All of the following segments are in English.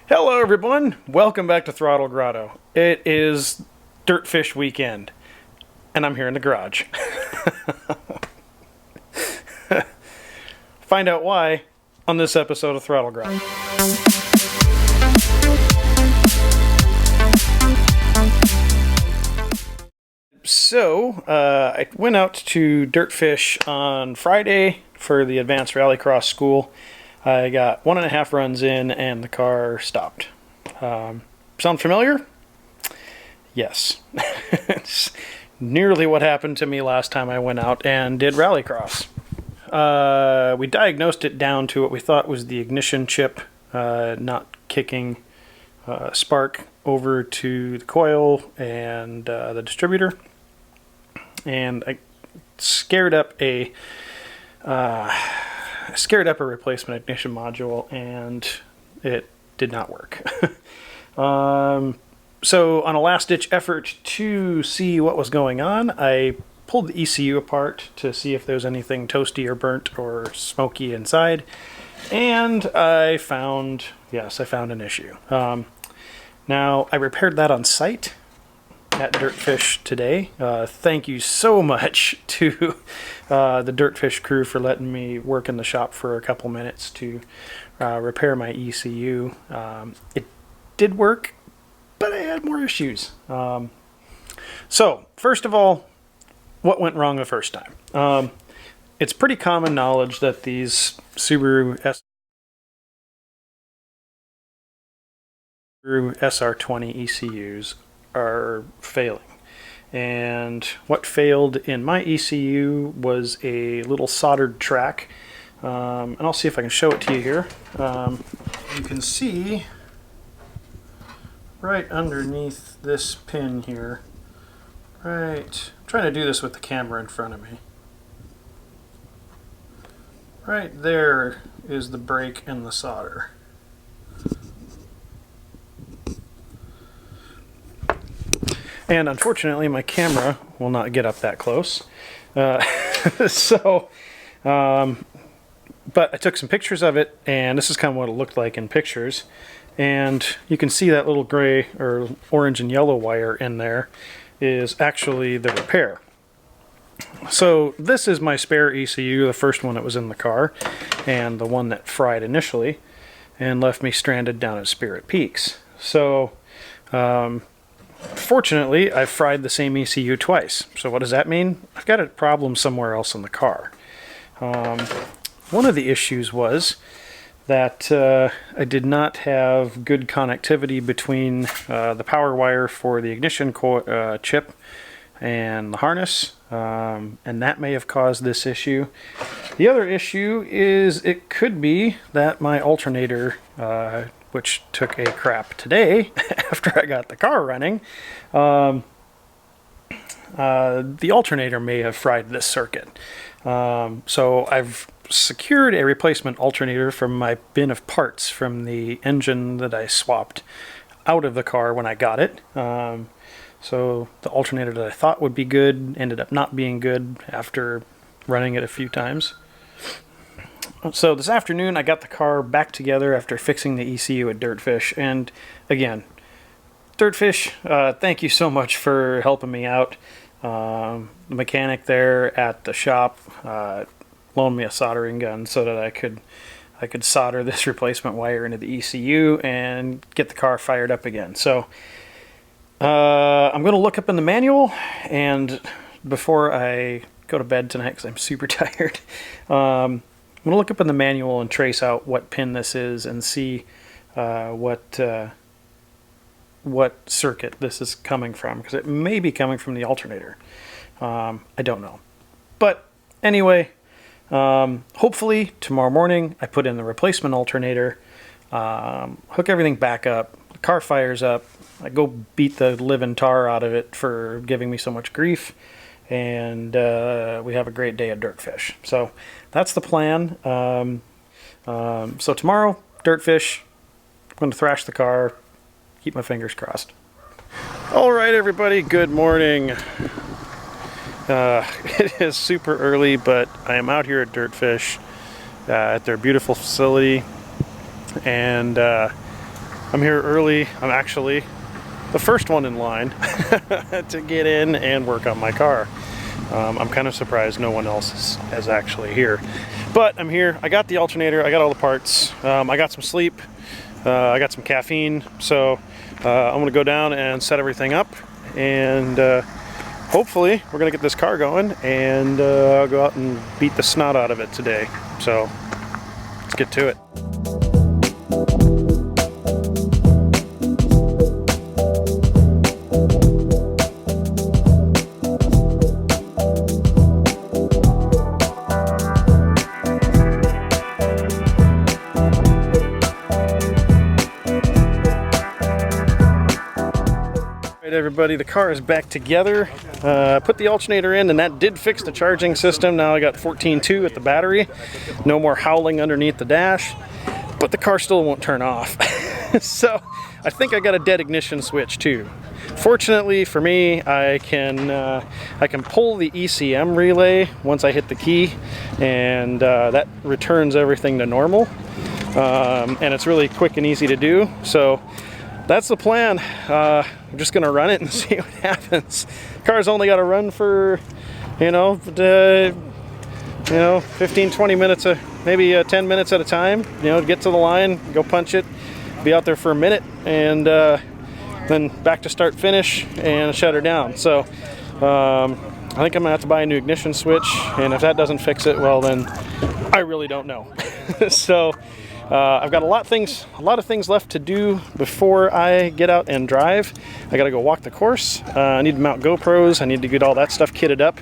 Hello everyone, welcome back to Throttle Grotto. It is Dirtfish weekend, and I'm here in the garage. Find out why on this episode of Throttle Grotto. So, I went out to Dirtfish on Friday for the Advanced Rallycross School. I got 1.5 runs in and the car stopped. Sound familiar? Yes. It's nearly what happened to me last time I went out and did rallycross. We diagnosed it down to what we thought was the ignition chip not kicking spark over to the coil and the distributor. And I scared up a replacement ignition module, and it did not work. So on a last-ditch effort to see what was going on, I pulled the ECU apart to see if there was anything toasty or burnt or smoky inside, and I found an issue. Now, I repaired that on site at Dirtfish today. Thank you so much to the Dirtfish crew for letting me work in the shop for a couple minutes to repair my ECU. It did work, but I had more issues. So, first of all, what went wrong the first time? It's pretty common knowledge that these Subaru SR20 ECUs are failing, and what failed in my ECU was a little soldered track, and I'll see if I can show it to you here. You can see right underneath this pin here, right, I'm trying to do this with the camera in front of me. Right there is the brake and the solder. And unfortunately, my camera will not get up that close. But I took some pictures of it, and this is kind of what it looked like in pictures. And you can see that little gray or orange and yellow wire in there is actually the repair. So this is my spare ECU, the first one that was in the car, and the one that fried initially and left me stranded down at Spirit Peaks. So, fortunately, I've fried the same ECU twice. So what does that mean? I've got a problem somewhere else in the car. One of the issues was that I did not have good connectivity between the power wire for the ignition chip and the harness, and that may have caused this issue. The other issue is it could be that my alternator, which took a crap today after I got the car running, the alternator may have fried this circuit. So I've secured a replacement alternator from my bin of parts from the engine that I swapped out of the car when I got it. So the alternator that I thought would be good ended up not being good after running it a few times. So this afternoon I got the car back together after fixing the ECU at Dirtfish, and again, Dirtfish, thank you so much for helping me out. The mechanic there at the shop loaned me a soldering gun so that I could solder this replacement wire into the ECU and get the car fired up again. So I'm going to look up in the manual, and before I go to bed tonight, because I'm super tired, I'm going to look up in the manual and trace out what pin this is and see what circuit this is coming from, because it may be coming from the alternator. I don't know. But anyway, hopefully tomorrow morning I put in the replacement alternator, hook everything back up, the car fires up, I go beat the living tar out of it for giving me so much grief, and we have a great day at Dirtfish. So that's the plan. So tomorrow, Dirtfish, I'm going to thrash the car, keep my fingers crossed. All right, everybody, good morning. It is super early, but I am out here at Dirtfish at their beautiful facility, and I'm here early. I'm actually the first one in line to get in and work on my car. I'm kind of surprised no one else is actually here. But I'm here. I got the alternator. I got all the parts. I got some sleep. I got some caffeine. So I'm going to go down and set everything up. And hopefully we're going to get this car going. And I'll go out and beat the snot out of it today. So let's get to it. Everybody, the car is back together. Put the alternator in, and that did fix the charging system. Now I got 14.2 at the battery. No more howling underneath the dash, but the car still won't turn off. So I think I got a dead ignition switch too. Fortunately for me, I can pull the ECM relay once I hit the key, and that returns everything to normal. And it's really quick and easy to do. So that's the plan. I'm just gonna run it and see what happens. Car's only got to run for, 15, 20 minutes, maybe 10 minutes at a time. Get to the line, go punch it, be out there for a minute, and then back to start finish and shut her down. So I think I'm gonna have to buy a new ignition switch, and if that doesn't fix it, well then I really don't know. So I've got a lot of things left to do before I get out and drive. I gotta go walk the course. I need to mount GoPros. I need to get all that stuff kitted up.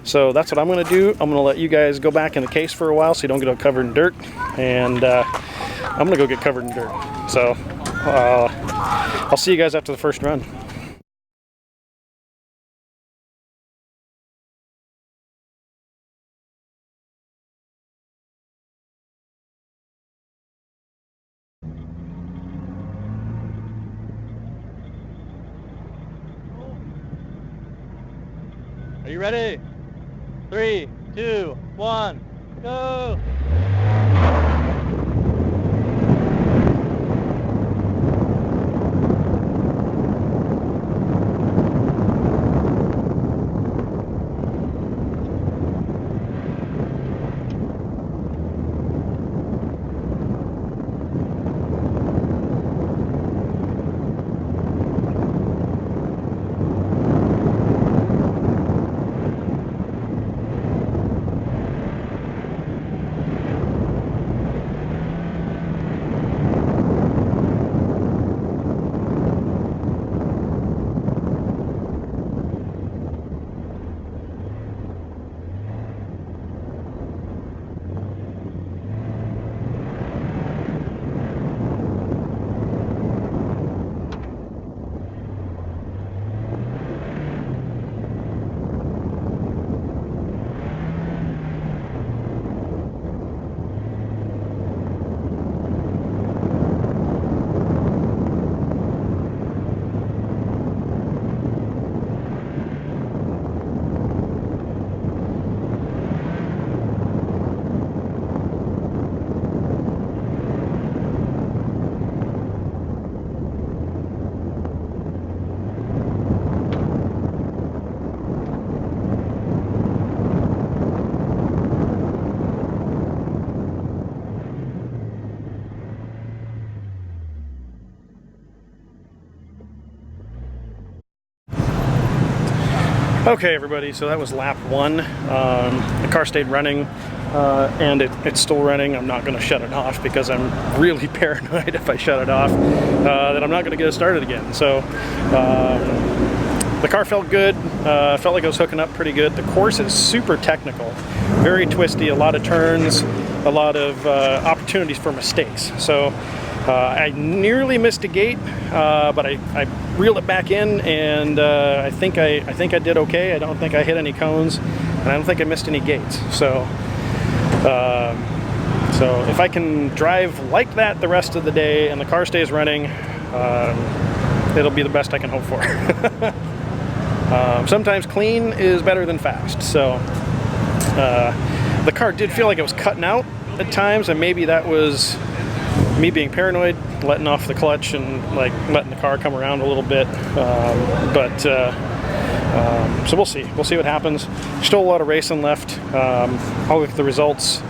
So that's what I'm gonna do. I'm gonna let you guys go back in the case for a while so you don't get all covered in dirt. And I'm gonna go get covered in dirt. So I'll see you guys after the first run. Are you ready? 3, 2, 1, go! Okay, everybody, so that was lap 1. The car stayed running, and it's still running. I'm not going to shut it off because I'm really paranoid if I shut it off that I'm not going to get it started again. So the car felt good, felt like it was hooking up pretty good. The course is super technical, very twisty, a lot of turns, a lot of opportunities for mistakes. So I nearly missed a gate, but I reeled it back in, and I think I did okay. I don't think I hit any cones, and I don't think I missed any gates. So if I can drive like that the rest of the day and the car stays running, it'll be the best I can hope for. Sometimes clean is better than fast. So the car did feel like it was cutting out at times, and maybe that was me being paranoid. letting off the clutch and like letting the car come around a little bit. So we'll see what happens. Still a lot of racing left. I'll look at the results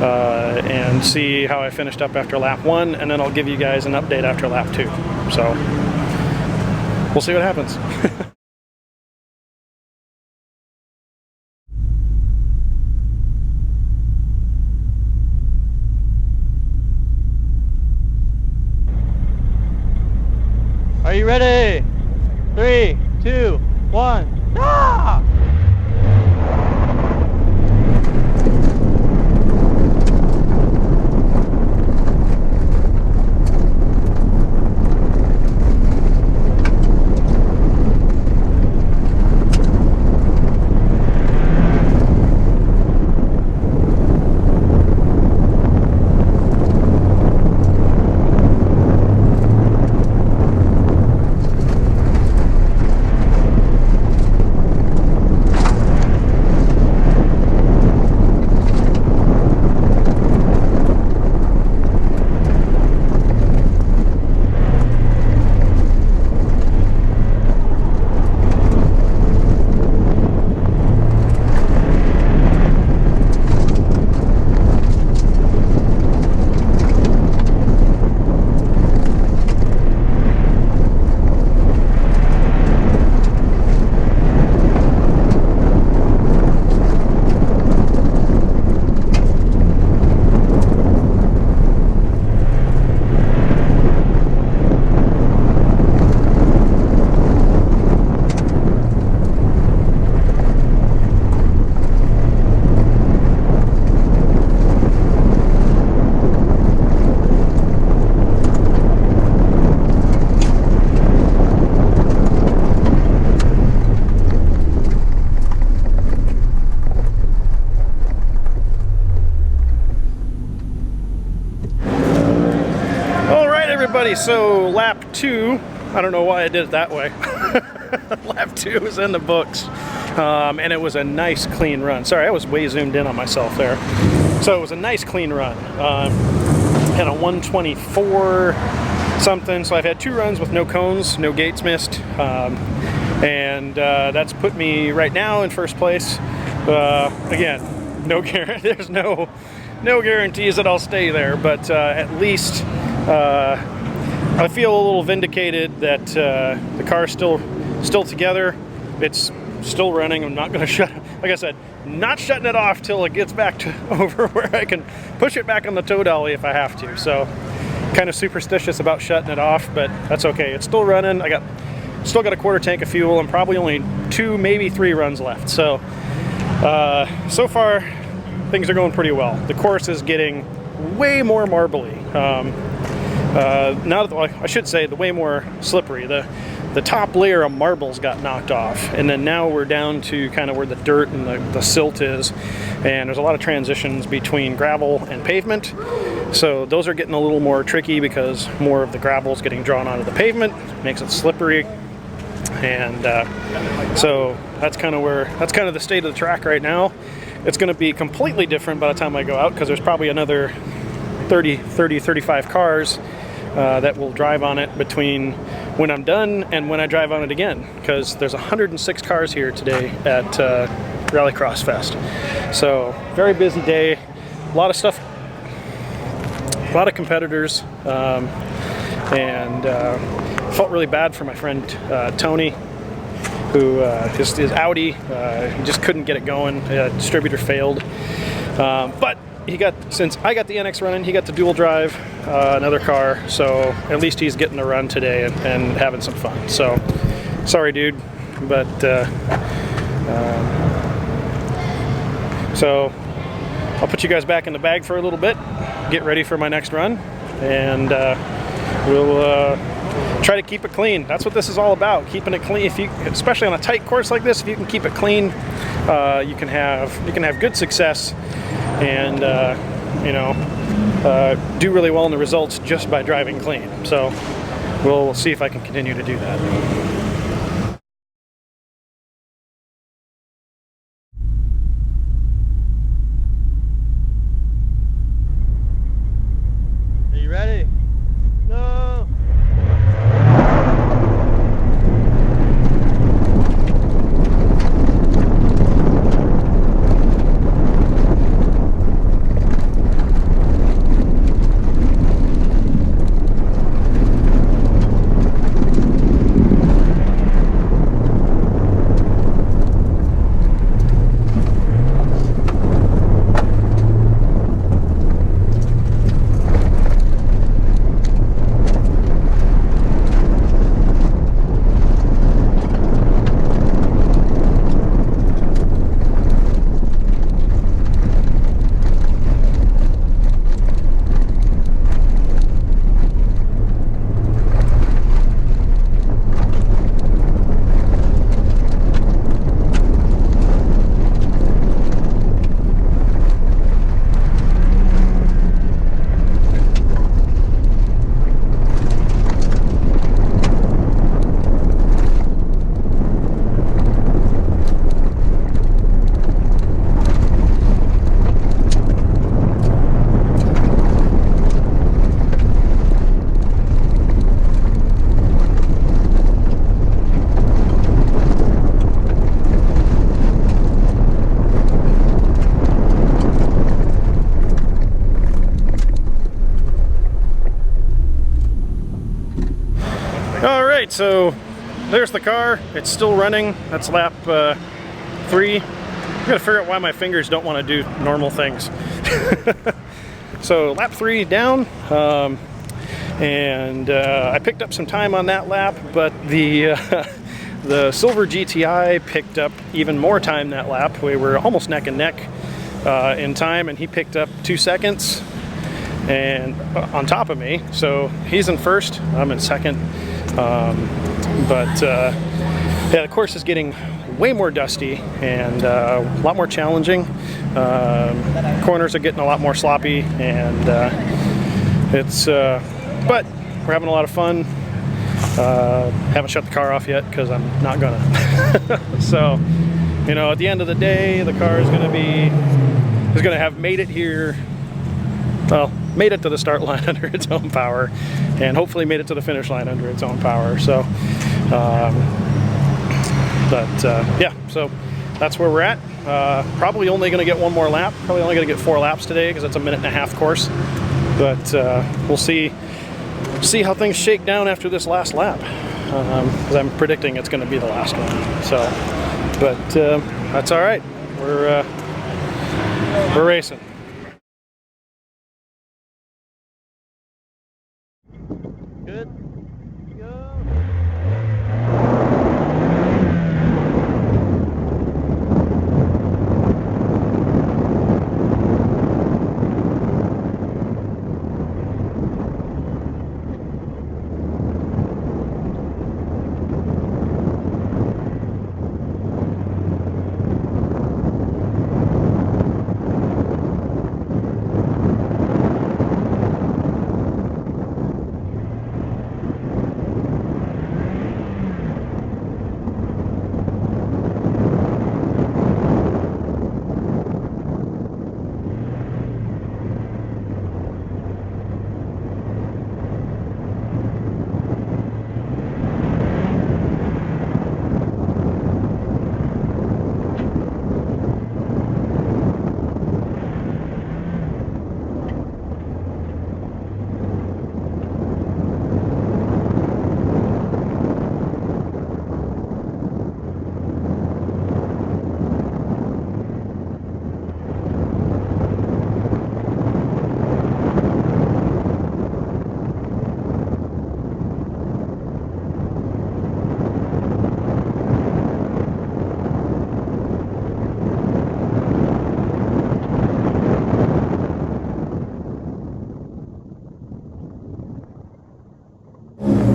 and see how I finished up after lap 1, and then I'll give you guys an update after lap 2. So we'll see what happens. Are you ready? 3, 2, 1. Ah! Everybody, so lap 2, I don't know why I did it that way. Lap 2 is in the books, and it was a nice clean run. Sorry, I was way zoomed in on myself there. So it was a nice clean run. Had a 124 something, so I've had 2 runs with no cones, no gates missed, and that's put me right now in first place. Again, no guarantee. There's no guarantees that I'll stay there, but at least I feel a little vindicated that the car's still together. It's still running. I'm not going to like I said, not shutting it off till it gets back to over where I can push it back on the tow dolly if I have to. So kind of superstitious about shutting it off, but that's okay. It's still running. Still got a quarter tank of fuel and probably only 2, maybe 3 runs left. So so far things are going pretty well. The course is getting way more marbly. I should say the way more slippery. The top layer of marbles got knocked off, and then now we're down to kind of where the dirt and the silt is, and there's a lot of transitions between gravel and pavement. So those are getting a little more tricky because more of the gravel is getting drawn onto the pavement, makes it slippery, and so that's kind of the state of the track right now. It's going to be completely different by the time I go out because there's probably another 35 cars that will drive on it between when I'm done and when I drive on it again, because there's 106 cars here today at Rallycross Fest. So very busy day, a lot of stuff, a lot of competitors, and felt really bad for my friend Tony, who his Audi just couldn't get it going. Distributor failed, but since I got the NX running, he got to dual drive another car, so at least he's getting a run today and having some fun. So sorry dude, but so I'll put you guys back in the bag for a little bit, get ready for my next run, and we'll try to keep it clean. That's what this is all about, keeping it clean. Especially on a tight course like this, if you can keep it clean, you can have good success and do really well in the results just by driving clean. So we'll see if I can continue to do that. Are you ready? Go! All right, so there's the car. It's still running. That's lap 3. I gotta figure out why my fingers don't want to do normal things. So lap 3 down, and I picked up some time on that lap, but the the silver GTI picked up even more time that lap. We were almost neck and neck in time, and he picked up 2 seconds and on top of me. So he's in first, I'm in second. Yeah, the course is getting way more dusty and a lot more challenging. Corners are getting a lot more sloppy, and but we're having a lot of fun. Haven't shut the car off yet because I'm not gonna. So, you know, at the end of the day, the car is gonna have made it here. Well, made it to the start line under its own power, and hopefully made it to the finish line under its own power. So, yeah, so that's where we're at. Probably only going to get one more lap. Probably only going to get 4 laps today because it's a 1.5-minute course. But we'll see how things shake down after this last lap, because I'm predicting it's going to be the last one. So, but that's all right. We're racing. Good. Go.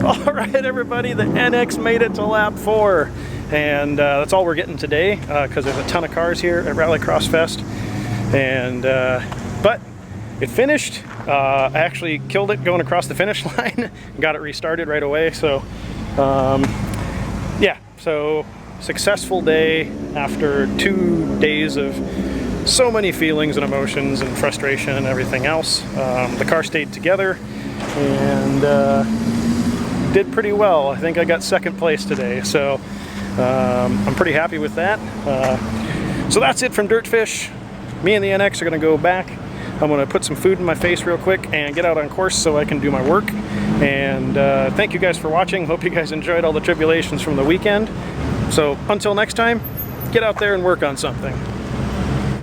All right, everybody, the NX made it to lap 4, and that's all we're getting today because there's a ton of cars here at Rallycross Fest. And but it finished. I actually killed it going across the finish line and got it restarted right away. So yeah, so successful day after 2 days of so many feelings and emotions and frustration and everything else. The car stayed together and did pretty well. I think I got 2nd place today, so I'm pretty happy with that. So that's it from Dirtfish. Me and the NX are going to go back. I'm going to put some food in my face real quick and get out on course so I can do my work. And thank you guys for watching. Hope you guys enjoyed all the tribulations from the weekend. So until next time, get out there and work on something.